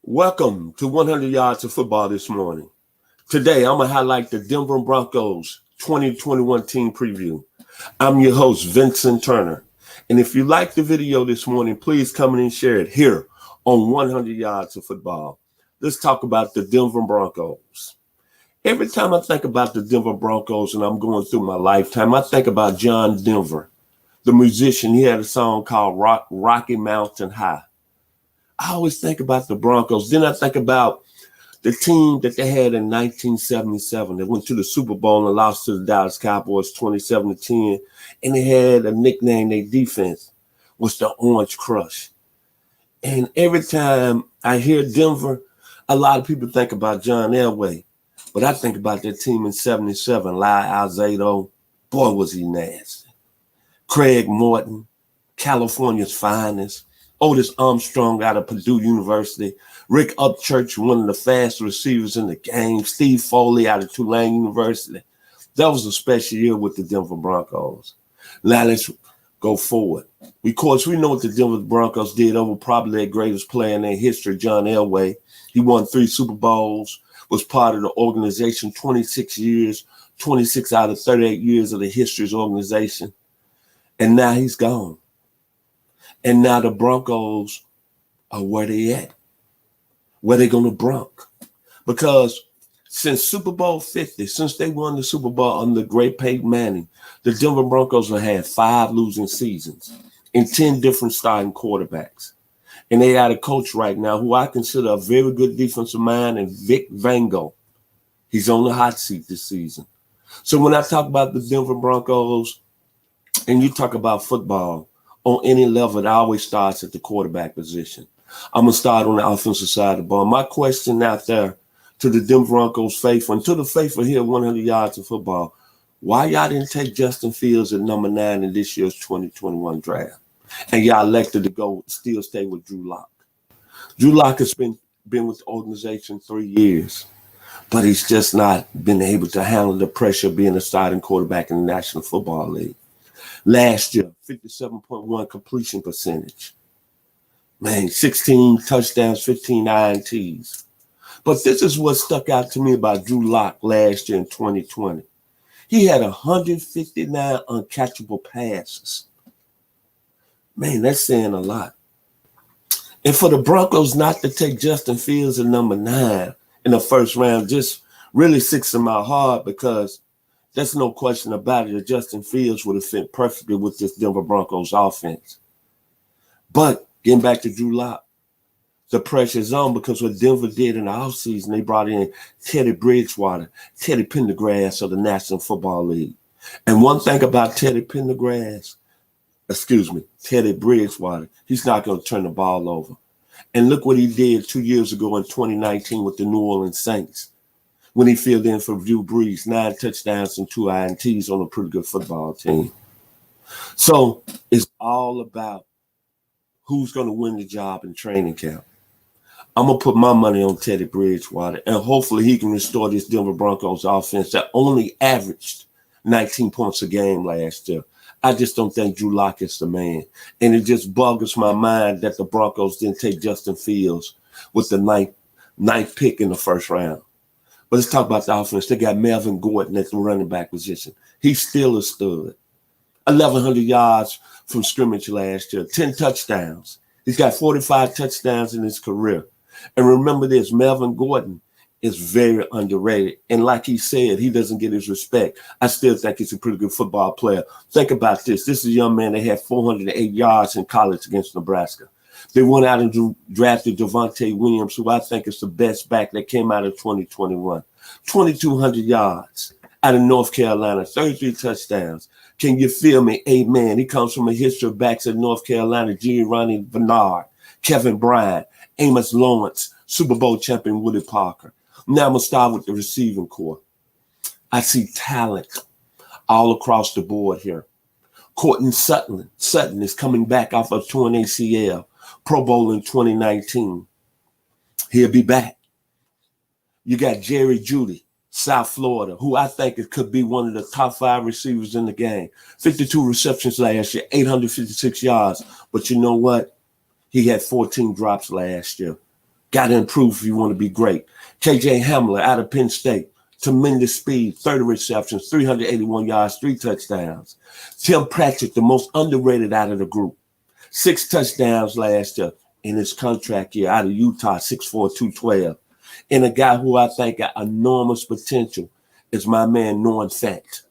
Welcome to 100 Yards of Football this morning. Today, I'm going to highlight the Denver Broncos 2021 team preview. I'm your host, Vincent Turner. And if you like the video this morning, please come in and share it here on 100 Yards of Football. Let's talk about the Denver Broncos. Every time I think about the Denver Broncos and I'm going through my lifetime, I think about John Denver, the musician. He had a song called Rocky Mountain High. I always think about the Broncos. Then I think about the team that they had in 1977. They went to the Super Bowl and lost to the Dallas Cowboys 27-10. And they had a nickname, their defense was the Orange Crush. And every time I hear Denver, a lot of people think about John Elway. But I think about that team in 77. Ly Alzado, boy, was he nasty. Craig Morton, California's finest. Otis Armstrong out of Purdue University. Rick Upchurch, one of the fastest receivers in the game. Steve Foley out of Tulane University. That was a special year with the Denver Broncos. Now let's go forward. Of course, we know what the Denver Broncos did over probably their greatest player in their history, John Elway. He won 3 Super Bowls, was part of the organization 26 years, 26 out of 38 years of the history's organization. And now he's gone. And now the Broncos are where they at, where they going to bronc. Because since Super Bowl 50, since they won the Super Bowl under great Peyton Manning, the Denver Broncos have had 5 losing seasons and 10 different starting quarterbacks. And they got a coach right now who I consider a very good defensive mind, and Vic Vango. He's on the hot seat this season. So when I talk about the Denver Broncos and you talk about football, on any level, it always starts at the quarterback position. I'm going to start on the offensive side of the ball. My question out there to the Denver Broncos faithful and to the faithful here at 100 Yards of Football, why y'all didn't take Justin Fields at number 9 in this year's 2021 draft? And y'all elected to still stay with Drew Lock. Drew Lock has been with the organization 3 years, but he's just not been able to handle the pressure of being a starting quarterback in the National Football League. Last year, 57.1 completion percentage. Man, 16 touchdowns, 15 INTs. But this is what stuck out to me about Drew Lock last year in 2020. He had 159 uncatchable passes. Man, that's saying a lot. And for the Broncos not to take Justin Fields at number 9 in the first round just really sticks in my heart, because there's no question about it that Justin Fields would have fit perfectly with this Denver Broncos offense. But getting back to Drew Lock, the pressure's on, because what Denver did in the offseason, they brought in Teddy Bridgewater, Teddy Pendergrass of the National Football League. And one thing about Teddy Bridgewater, he's not going to turn the ball over. And look what he did 2 years ago in 2019 with the New Orleans Saints, when he filled in for Drew Brees, 9 touchdowns and 2 INTs on a pretty good football team. So it's all about who's going to win the job in training camp. I'm going to put my money on Teddy Bridgewater, and hopefully he can restore this Denver Broncos offense that only averaged 19 points a game last year. I just don't think Drew Lock is the man. And it just boggles my mind that the Broncos didn't take Justin Fields with the ninth pick in the first round. But let's talk about the offense. They got Melvin Gordon at the running back position. He's still a stud. 1,100 yards from scrimmage last year, 10 touchdowns. He's got 45 touchdowns in his career. And remember this, Melvin Gordon is very underrated. And like he said, he doesn't get his respect. I still think he's a pretty good football player. Think about this. This is a young man that had 408 yards in college against Nebraska. They went out and drafted Javonte Williams, who I think is the best back that came out of 2021. 2,200 yards out of North Carolina, 33 touchdowns. Can you feel me? Amen. He comes from a history of backs at North Carolina, Giovanni Bernard, Kevin Bryant, Amos Lawrence, Super Bowl champion Woody Parker. Now I'm going to start with the receiving core. I see talent all across the board here. Courtland Sutton is coming back off of torn ACL. Pro Bowl in 2019. He'll be back. You got Jerry Jeudy, South Florida, who I think could be one of the top 5 receivers in the game. 52 receptions last year, 856 yards. But you know what? He had 14 drops last year. Got to improve if you want to be great. KJ Hamler out of Penn State. Tremendous speed, 30 receptions, 381 yards, 3 touchdowns. Tim Pratchett, the most underrated out of the group. 6 touchdowns last year in his contract year out of Utah, 6'4", 212. And a guy who I think got enormous potential is my man, Norman Fant.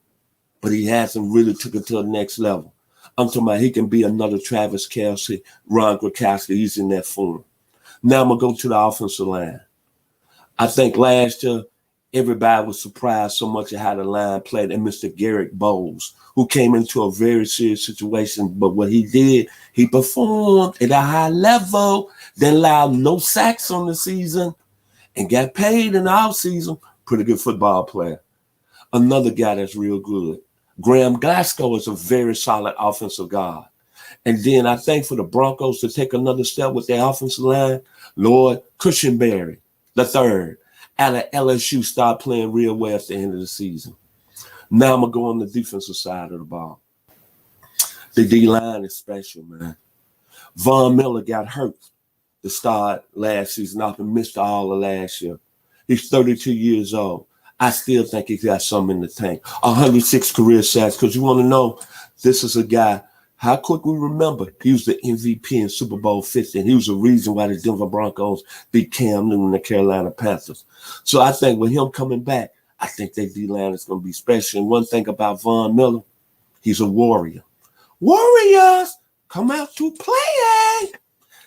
But he hasn't really took it to the next level. I'm talking about he can be another Travis Kelce, Ron Gronkowski. He's in that form. Now I'm going to go to the offensive line. I think last year, everybody was surprised so much at how the line played, and Mr. Garrett Bowles, who came into a very serious situation. But what he did, he performed at a high level, then allowed no sacks on the season, and got paid in the offseason. Pretty good football player. Another guy that's real good. Graham Glasgow is a very solid offensive guard. And then I think for the Broncos to take another step with their offensive line, Lord Cushenberry, the third, out of LSU, start playing real well at the end of the season. Now I'm going to go on the defensive side of the ball. The D-line is special, man. Von Miller got hurt to start last season off and missed all of last year. He's 32 years old. I still think he's got something in the tank. 106 career sacks, because you want to know, this is a guy, how quick we remember, he was the MVP in Super Bowl 50, and he was the reason why the Denver Broncos beat Cam Newton and the Carolina Panthers. So I think with him coming back, I think that D-line is going to be special. And one thing about Von Miller, he's a warrior. Warriors, come out to play.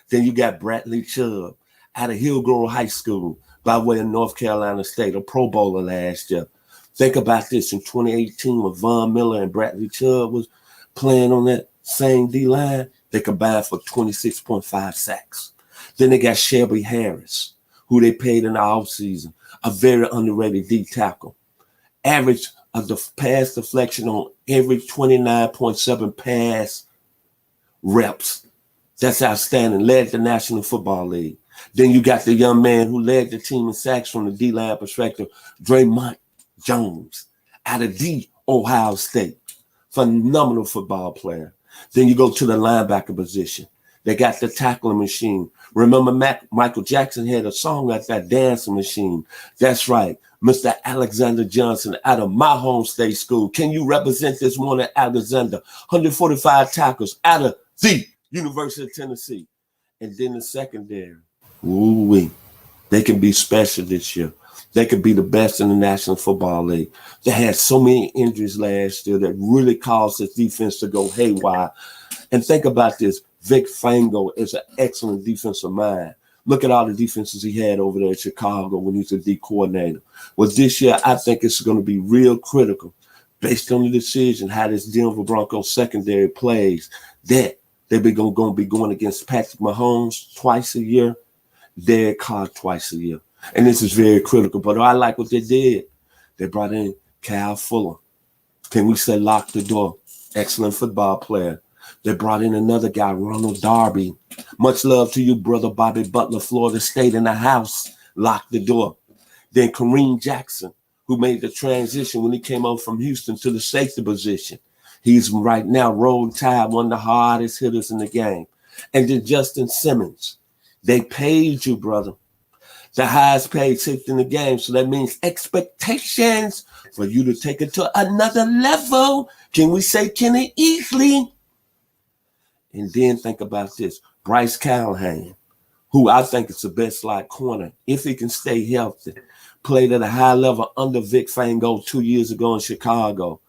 Then you got Bradley Chubb out of Hillgrove High School by way of North Carolina State, a Pro Bowler last year. Think about this, in 2018 when Von Miller and Bradley Chubb was playing on that same D-line, they combined for 26.5 sacks. Then they got Shelby Harris, who they paid in the offseason, a very underrated D tackle. Average of the pass deflection on every 29.7 pass reps. That's outstanding. Led the National Football League. Then you got the young man who led the team in sacks from the D-line perspective, Draymond Jones, out of the Ohio State. Phenomenal football player. Then you go to the linebacker position. They got the tackling machine. Remember, Michael Jackson had a song like that, Dancing Machine. That's right. Mr. Alexander Johnson out of my home state school. Can you represent this morning, Alexander? 145 tackles out of the University of Tennessee. And then the secondary. Ooh-wee. They can be special this year. They could be the best in the National Football League. They had so many injuries last year that really caused this defense to go haywire. And think about this. Vic Fangio is an excellent defensive mind. Look at all the defenses he had over there in Chicago when he was a D coordinator. Well, this year, I think it's going to be real critical based on the decision how this Denver Broncos secondary plays, that they're going to be going against Patrick Mahomes twice a year, Derek Carr twice a year. And this is very critical. But I like what they did. They brought in Kyle Fuller. Can we say lock the door? Excellent football player. They brought in another guy, Ronald Darby. Much love to you, brother Bobby Butler, Florida State in the house. Lock the door. Then Kareem Jackson, who made the transition when he came over from Houston to the safety position. He's right now Roll Tide, one of the hardest hitters in the game. And then Justin Simmons. They paid you, brother. The highest paid safety in the game. So that means expectations for you to take it to another level. Can we say Kenny Easley? And then think about this. Bryce Callahan, who I think is the best slot corner, if he can stay healthy, played at a high level under Vic Fangio 2 years ago in Chicago.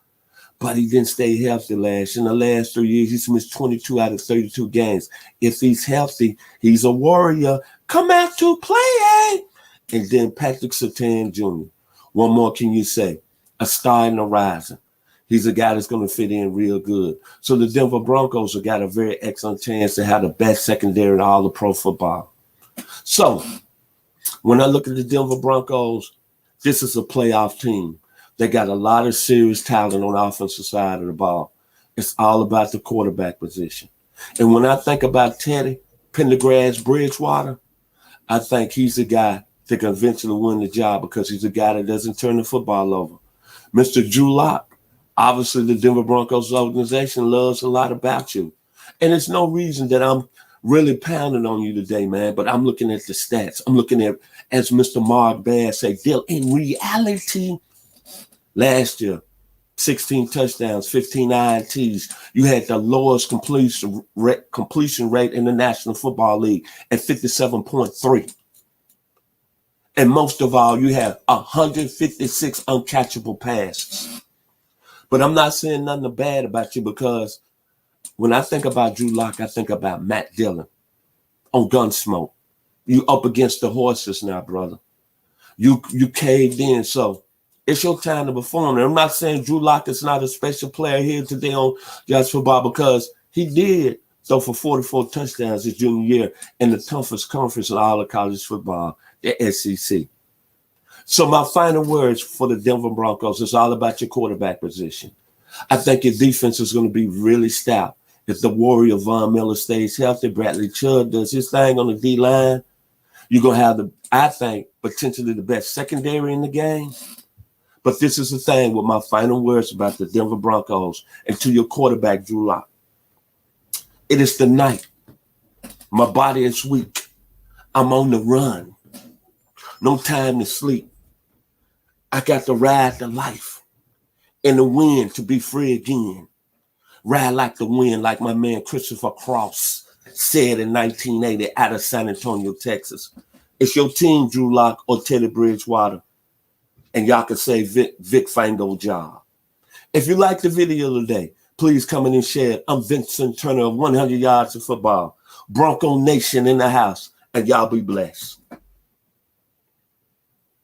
But he didn't stay healthy last year. In the last 3 years, he's missed 22 out of 32 games. If he's healthy, he's a warrior. Come out to play. And then Patrick Surtain Jr. What more can you say? A star in the rising. He's a guy that's going to fit in real good. So the Denver Broncos have got a very excellent chance to have the best secondary in all of pro football. So when I look at the Denver Broncos, this is a playoff team. They got a lot of serious talent on the offensive side of the ball. It's all about the quarterback position. And when I think about Teddy Pendergrass Bridgewater, I think he's a guy that can eventually win the job because he's a guy that doesn't turn the football over. Mr. Drew Lock, obviously the Denver Broncos organization loves a lot about you. And it's no reason that I'm Really pounding on you today, man. But I'm looking at the stats. I'm looking at, as Mr. Mark Bass say, Dill, in reality, last year, 16 touchdowns, 15 INTs. You had the lowest completion rate in the National Football League at 57.3. And most of all, you have 156 uncatchable passes. But I'm not saying nothing bad about you, because when I think about Drew Lock, I think about Matt Dillon on Gunsmoke. You up against the horses now, brother. You caved in, so it's your time to perform. And I'm not saying Drew Lock is not a special player here today on Just Football, because he did throw for 44 touchdowns his junior year in the toughest conference in all of college football, the SEC. So my final words for the Denver Broncos is all about your quarterback position. I think your defense is going to be really stout. If the Warrior Von Miller stays healthy, Bradley Chubb does his thing on the D-line, you're going to have, I think, potentially the best secondary in the game. But this is the thing with my final words about the Denver Broncos and to your quarterback, Drew Lock. It is the night. My body is weak. I'm on the run. No time to sleep. I got to ride the life in the wind to be free again. Ride like the wind, like my man Christopher Cross said in 1980 out of San Antonio, Texas. It's your team, Drew Lock or Teddy Bridgewater. And y'all can say Vic Fango job. If you like the video today, please come in and share it. I'm Vincent Turner of 100 Yards of Football. Bronco Nation in the house. And y'all be blessed.